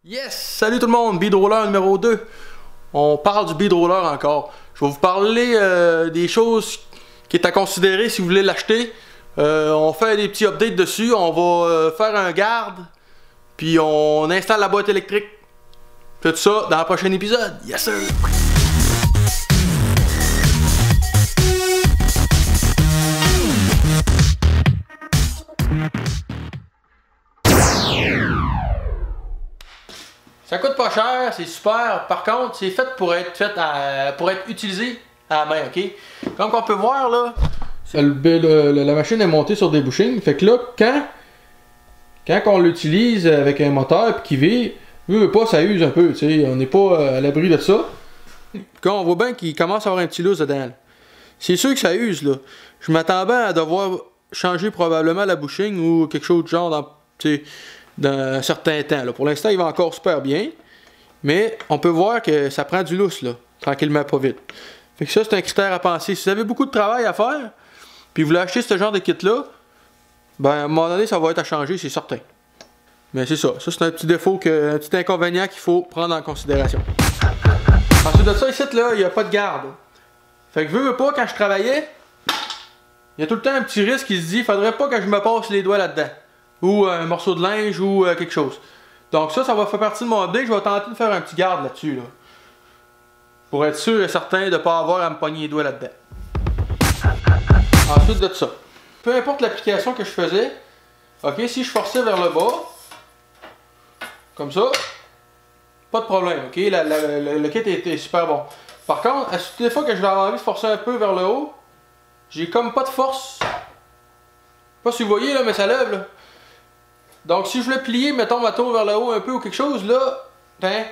Yes! Salut tout le monde, Beadroller numéro 2. On parle du Beadroller encore. Je vais vous parler des choses qui est à considérer si vous voulez l'acheter. On fait des petits updates dessus. On va faire un garde. Puis on installe la boîte électrique. Tout ça dans le prochain épisode. Yes sir! Ça coûte pas cher, c'est super. Par contre, c'est fait pour être utilisé à la main, ok? Comme on peut voir là, la machine est montée sur des bushings. Fait que là, quand on l'utilise avec un moteur puis qu'il vire, veut pas, ça use un peu, tu sais. On n'est pas à l'abri de ça. Quand on voit bien qu'il commence à avoir un petit lousse dedans. C'est sûr que ça use là. Je m'attendais à devoir changer probablement la bushing ou quelque chose de genre dans un certain temps. Là. Pour l'instant, il va encore super bien. Mais on peut voir que ça prend du lousse, là, tranquillement, pas vite. Fait que ça, c'est un critère à penser. Si vous avez beaucoup de travail à faire, puis vous voulez acheter ce genre de kit-là, ben, à un moment donné, ça va être à changer, c'est certain. Mais c'est ça. Ça, c'est un petit défaut, un petit inconvénient qu'il faut prendre en considération. Ensuite de ça, ici, là, il n'y a pas de garde. Fait que veux pas, quand je travaillais, il y a tout le temps un petit risque qui se dit, faudrait pas que je me passe les doigts là-dedans. Ou un morceau de linge ou quelque chose. Donc ça va faire partie de mon update. Je vais tenter de faire un petit garde là-dessus. Là, pour être sûr et certain de ne pas avoir à me pogner les doigts là-dedans. Ensuite de ça. Peu importe l'application que je faisais. Ok, si je forçais vers le bas. Comme ça. Pas de problème. Ok, le kit était super bon. Par contre, à toutes les fois que je vais avoir envie de forcer un peu vers le haut. J'ai comme pas de force. Je sais pas si vous voyez là, mais ça lève là. Donc si je voulais plier, mettons ma tour vers le haut un peu ou quelque chose, là, ben,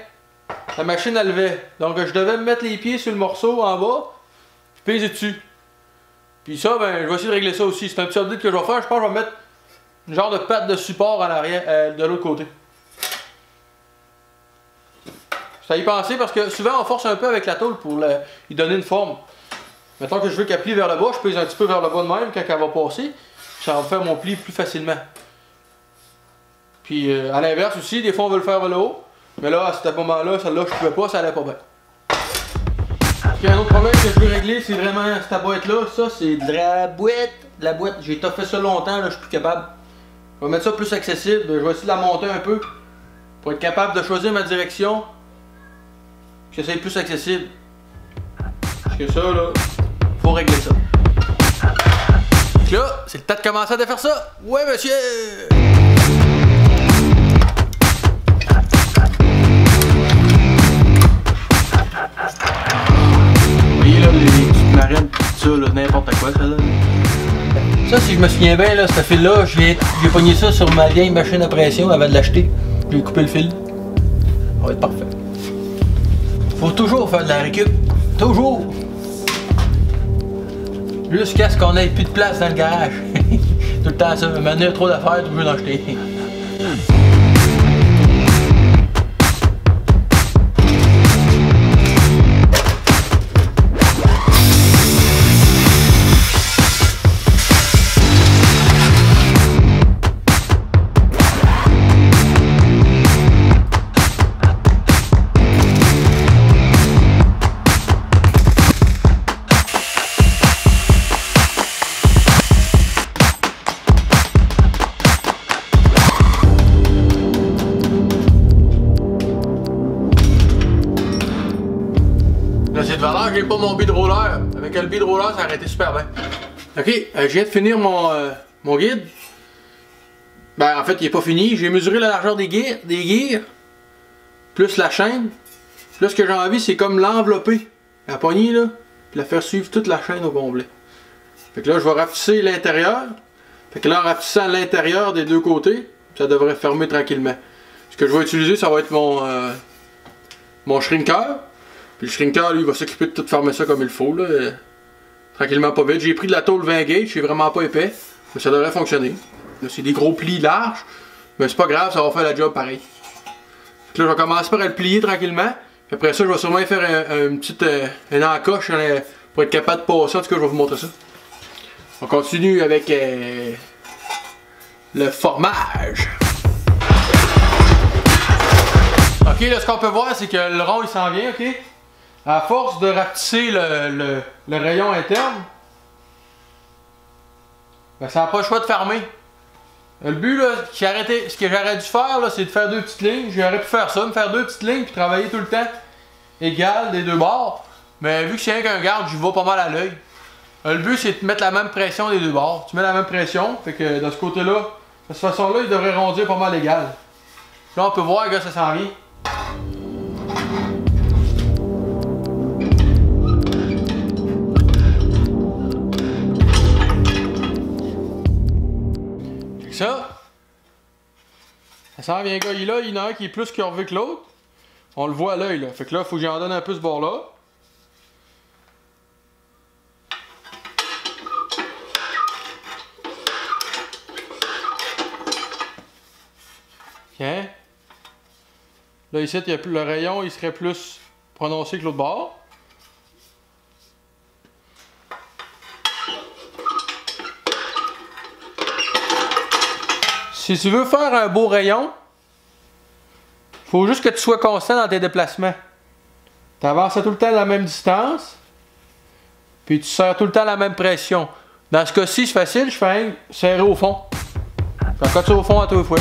la machine elle levait. Donc je devais me mettre les pieds sur le morceau en bas, puis peser dessus. Puis ça, ben, je vais essayer de régler ça aussi. C'est un petit update que je vais faire. Je pense que je vais mettre une genre de patte de support à l'arrière, de l'autre côté. Ça y penser parce que souvent on force un peu avec la tôle pour lui donner une forme. Mettons que je veux qu'elle plie vers le bas, je pèse un petit peu vers le bas de même quand elle va passer. Ça va me faire mon pli plus facilement. Puis à l'inverse aussi, des fois on veut le faire vers le haut. Mais là, à ce moment-là, celle-là, je pouvais pas, ça allait pas bien. Puis un autre problème que je veux régler, c'est vraiment cette boîte-là. Ça, c'est de la boîte. J'ai fait ça longtemps, là, je suis plus capable. Je vais mettre ça plus accessible. Je vais essayer de la monter un peu. Pour être capable de choisir ma direction. Que ça soit plus accessible. Parce que ça, là, faut régler ça. Donc là, c'est le temps de commencer à défaire ça. Ouais, monsieur! Ça, n'importe quoi, ça là. Ça, si je me souviens bien, là, cette fil-là, j'ai pogné ça sur ma vieille machine à pression avant de l'acheter. J'ai coupé le fil. Ça va être parfait. Faut toujours faire de la récup. Toujours! Jusqu'à ce qu'on ait plus de place dans le garage. Tout le temps ça. Maintenant, il y a trop d'affaires, tu veux en acheter. J'ai pas mon Beadroller. Avec le Beadroller, ça aurait été super bien. Ok, je viens de finir mon guide. Ben, en fait, il est pas fini. J'ai mesuré la largeur des gears, plus la chaîne. Puis là, ce que j'ai envie, c'est comme l'envelopper. La poignée, là, puis la faire suivre toute la chaîne au complet. Fait que là, je vais rapetisser l'intérieur. Fait que là, en rapetissant l'intérieur des deux côtés, ça devrait fermer tranquillement. Ce que je vais utiliser, ça va être mon shrinker. Puis le shrinker, lui, il va s'occuper de tout fermer ça comme il faut, là. Tranquillement, pas vite. J'ai pris de la tôle 20 gauge, c'est vraiment pas épais. Mais ça devrait fonctionner. Là, c'est des gros plis larges. Mais c'est pas grave, ça va faire la job pareil. Puis là, je vais commencer par le plier tranquillement. Puis après ça, je vais sûrement faire une encoche pour être capable de passer. En tout cas, je vais vous montrer ça. On continue avec le formage. Ok, là, ce qu'on peut voir, c'est que le rond, il s'en vient, ok? À force de rapetisser le rayon interne, ben, ça n'a pas le choix de fermer. Le but, là, ce que j'aurais dû faire, là, c'est de faire deux petites lignes. J'aurais pu faire ça, me faire deux petites lignes, puis travailler tout le temps égal des deux bords. Mais vu que c'est rien qu'un garde, j'y vais pas mal à l'œil. Le but, c'est de mettre la même pression des deux bords. Tu mets la même pression, fait que de ce côté-là, de cette façon-là, il devrait rondir pas mal égal. Là, on peut voir que ça s'en vient. Ça s'en vient, gars. Il y en a un qui est plus curvé que l'autre. On le voit à l'œil, là. Fait que là, il faut que j'en donne un peu ce bord-là. Tiens. Là, ici, le rayon, il serait plus prononcé que l'autre bord. Si tu veux faire un beau rayon, faut juste que tu sois constant dans tes déplacements. Tu avances tout le temps à la même distance, puis tu serres tout le temps la même pression. Dans ce cas-ci, c'est facile, je fais serrer au fond. Je cote ça au fond à tous les fois.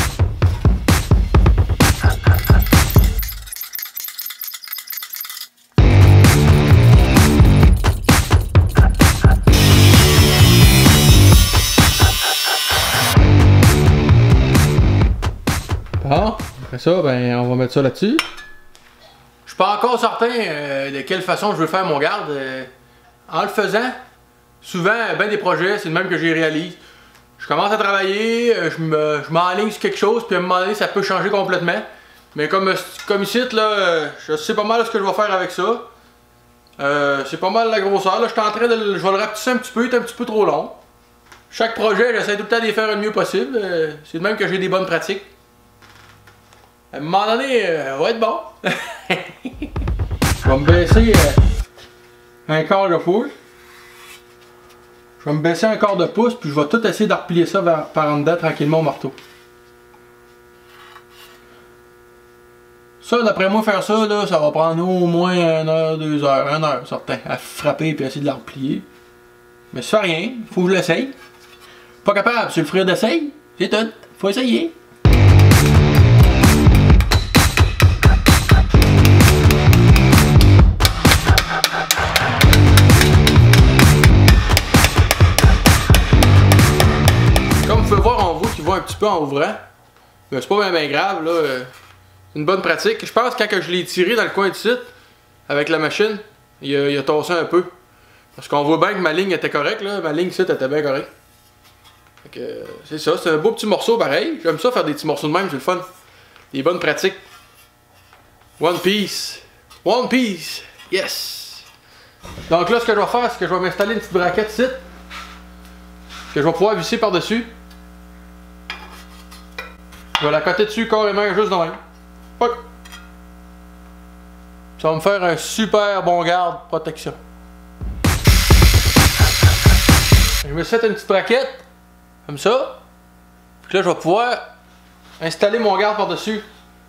Bon, après ça, ben, on va mettre ça là-dessus. Je suis pas encore certain de quelle façon je veux faire mon garde. En le faisant, souvent, ben des projets, c'est le même que je les réalise. Je commence à travailler, je m'enligne sur quelque chose, puis à un moment donné, ça peut changer complètement. Mais comme ici, là, je sais pas mal ce que je vais faire avec ça. C'est pas mal la grosseur. Là, je vais le rapetisser un petit peu, il est un petit peu trop long. Chaque projet, j'essaie tout le temps de les faire le mieux possible. C'est de même que j'ai des bonnes pratiques. À un moment donné, ça va être bon. Je vais me baisser un quart de pouce. Je vais me baisser un quart de pouce, puis je vais tout essayer de replier ça par en dedans tranquillement au marteau. Ça, d'après moi, faire ça, là, ça va prendre au moins 1 heure, 2 heures, 1 heure, certain, à frapper et essayer de la replier. Mais ça fait rien, faut que je l'essaye. Pas capable, c'est le frère d'essaye, c'est tout, faut essayer. Voir, on voit qu'il va un petit peu en ouvrant. Mais c'est pas bien grave, là. C'est une bonne pratique. Je pense que quand je l'ai tiré dans le coin du site, avec la machine, il a tassé un peu. Parce qu'on voit bien que ma ligne était correcte, là. Ma ligne ici était bien correcte. Fait que c'est ça, c'est un beau petit morceau pareil. J'aime ça faire des petits morceaux de même, c'est le fun. Des bonnes pratiques. One piece. One piece. Yes. Donc là, ce que je vais faire, c'est que je vais m'installer une petite braquette ici. Que je vais pouvoir visser par-dessus. Je vais la coter dessus carrément juste de même. Ça va me faire un super bon garde protection. Je me suis fait une petite braquette, comme ça. Puis là, je vais pouvoir installer mon garde par-dessus.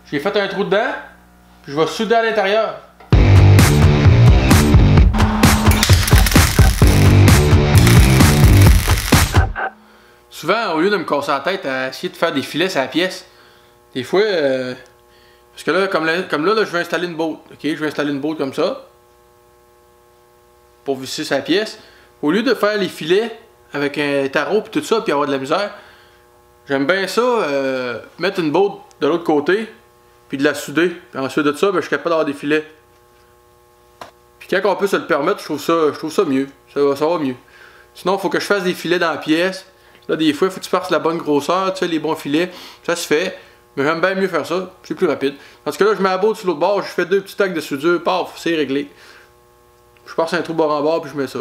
J'ai fait un trou dedans, puis je vais souder à l'intérieur. Souvent, au lieu de me casser la tête à essayer de faire des filets sur la pièce, des fois, parce que là, comme là, je vais installer une botte. Ok, je vais installer une botte comme ça, pour visser sa pièce. Au lieu de faire les filets avec un tarot et tout ça, puis avoir de la misère, j'aime bien ça, mettre une botte de l'autre côté, puis de la souder. Puis ensuite de ça, ben, je suis capable d'avoir des filets. Puis quand on peut se le permettre, je trouve ça mieux. Ça va mieux. Sinon, il faut que je fasse des filets dans la pièce. Là, des fois, il faut que tu fasses la bonne grosseur, tu sais, les bons filets. Ça se fait. Mais j'aime bien mieux faire ça. C'est plus rapide. Parce que là, je mets la botte sur l'autre bord, je fais 2 petits tacs de soudure, paf, c'est réglé. Je passe un trou bord en bord, puis je mets ça.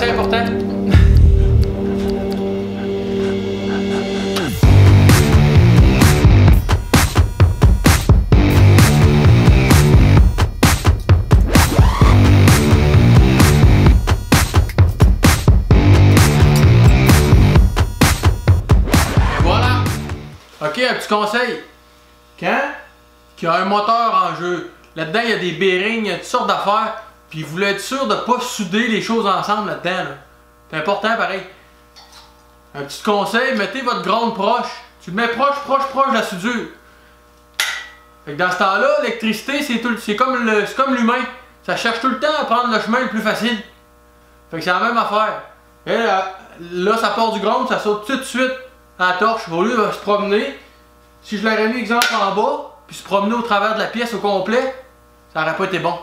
assez important. Ok, un petit conseil. Quand il y a un moteur en jeu, là-dedans il y a des bearings, il y a toutes sortes d'affaires, puis vous voulez être sûr de ne pas souder les choses ensemble là-dedans. Là. C'est important pareil. Un petit conseil, mettez votre ground proche. Tu le mets proche de la soudure. Fait que dans ce temps-là, l'électricité, c'est comme l'humain. Ça cherche tout le temps à prendre le chemin le plus facile. Fait que c'est la même affaire. Et là, ça part du ground, ça saute tout de suite à la torche. Au lieu de se promener, si je l'aurais mis exemple en bas, puis se promener au travers de la pièce au complet, ça aurait pas été bon.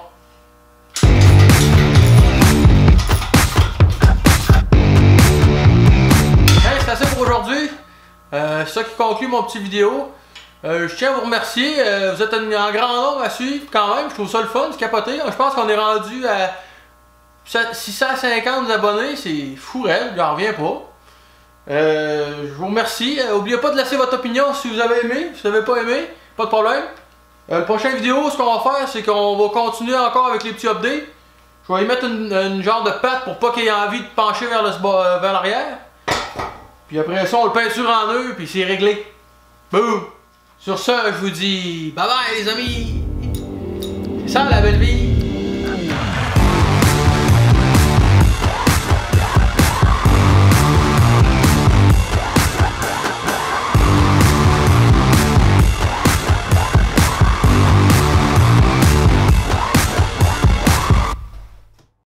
Hey, c'est assez pour aujourd'hui. C'est ça qui conclut mon petit vidéo. Je tiens à vous remercier. Vous êtes en grand nombre à suivre quand même. Je trouve ça le fun, c'est capoté. Je pense qu'on est rendu à 650 abonnés. C'est fou, raide, j'en reviens pas. Je vous remercie. N'oubliez pas de laisser votre opinion si vous avez aimé. Si vous n'avez pas aimé, pas de problème. La prochaine vidéo, ce qu'on va faire, c'est qu'on va continuer encore avec les petits updates. Je vais y mettre une genre de patte pour pas qu'il ait envie de pencher vers l'arrière. Puis après ça, on le peinture en nœud, puis c'est réglé. Boum! Sur ce, je vous dis bye bye les amis! C'est ça la belle vie!